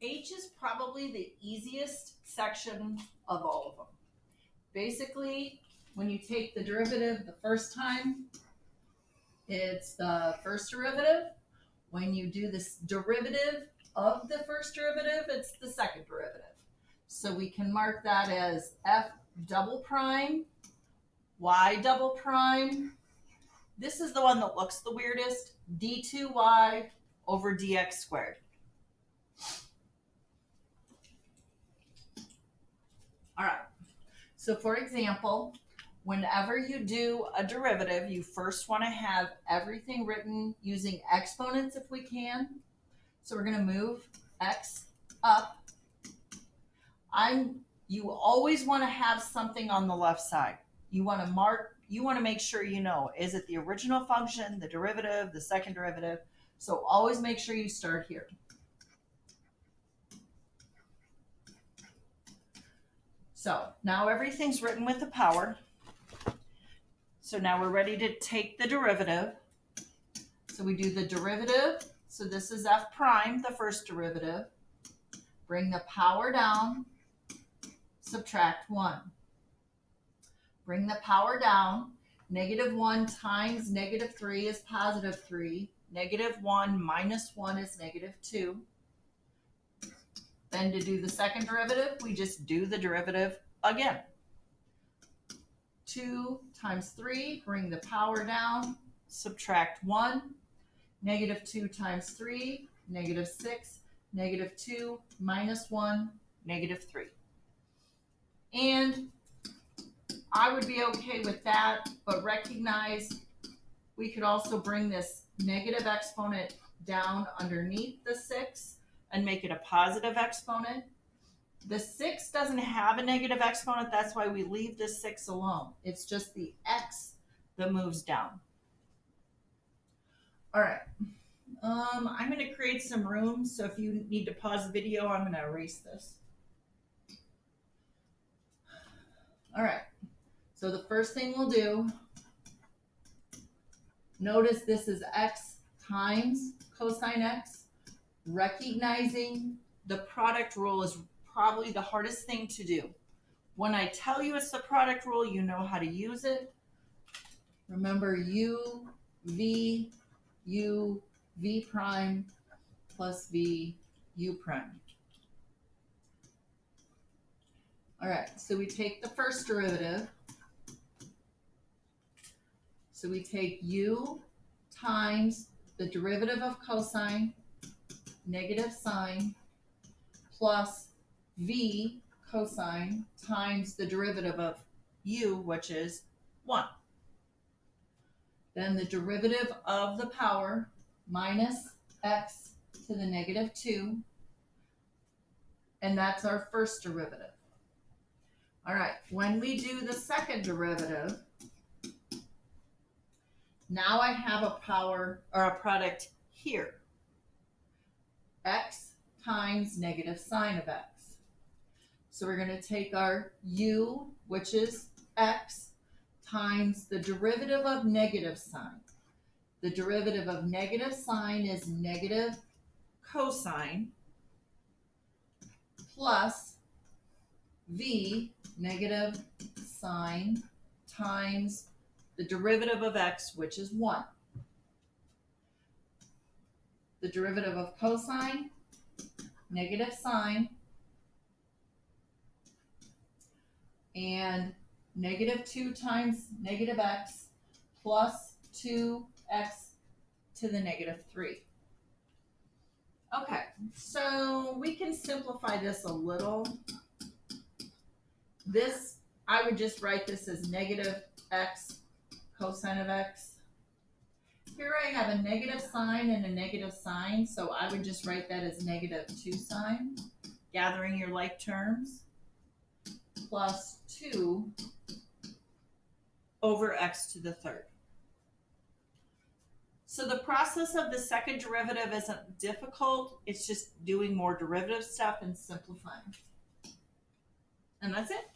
H is probably the easiest section of all of them. Basically, when you take the derivative the first time, it's the first derivative. When you do this derivative of the first derivative, it's the second derivative. So we can mark that as f double prime, y double prime. This is the one that looks the weirdest, d2y over dx squared. All right, so for example, whenever you do a derivative, you first want to have everything written using exponents if we can. So we're going to move x up. You always want to have something on the left side. You want to make sure you know, is it the original function, the derivative, the second derivative? So always make sure you start here. So now everything's written with the power. So now we're ready to take the derivative. So we do the derivative. So this is f prime, the first derivative. Bring the power down, subtract 1. Bring the power down. -1 times -3 is +3. -1 minus 1 is -2. Then to do the second derivative, we just do the derivative again. 2 times 3, bring the power down, subtract 1. -2 times 3, -6. -2 minus 1, -3. And I would be okay with that, but recognize we could also bring this negative exponent down underneath the 6 and make it a positive exponent. The 6 doesn't have a negative exponent, that's why we leave the 6 alone. It's just the x that moves down. All right, I'm going to create some room, so if you need to pause the video, I'm going to erase this. All right, so the first thing we'll do, notice this is x times cosine x. Recognizing the product rule is probably the hardest thing to do. When I tell you it's the product rule, you know how to use it. Remember u, v prime plus v, u prime. All right, so we take the first derivative. So we take u times the derivative of cosine, negative sine, plus v cosine times the derivative of u, which is 1. Then the derivative of the power minus x to the -2, and that's our first derivative. All right, when we do the second derivative, now I have a power or a product here. X times negative sine of x. So we're going to take our u, which is x, times the derivative of negative sine. The derivative of negative sine is negative cosine plus v, negative sine, times the derivative of x, which is 1. The derivative of cosine, negative sine, and -2 times negative x plus 2x to the -3. Okay, so we can simplify this a little. This, I would just write this as negative x cosine of x. Here I have a negative sign and a negative sign, so I would just write that as -2 sine, gathering your like terms, plus 2 over x to the third. So the process of the second derivative isn't difficult, it's just doing more derivative stuff and simplifying. And that's it.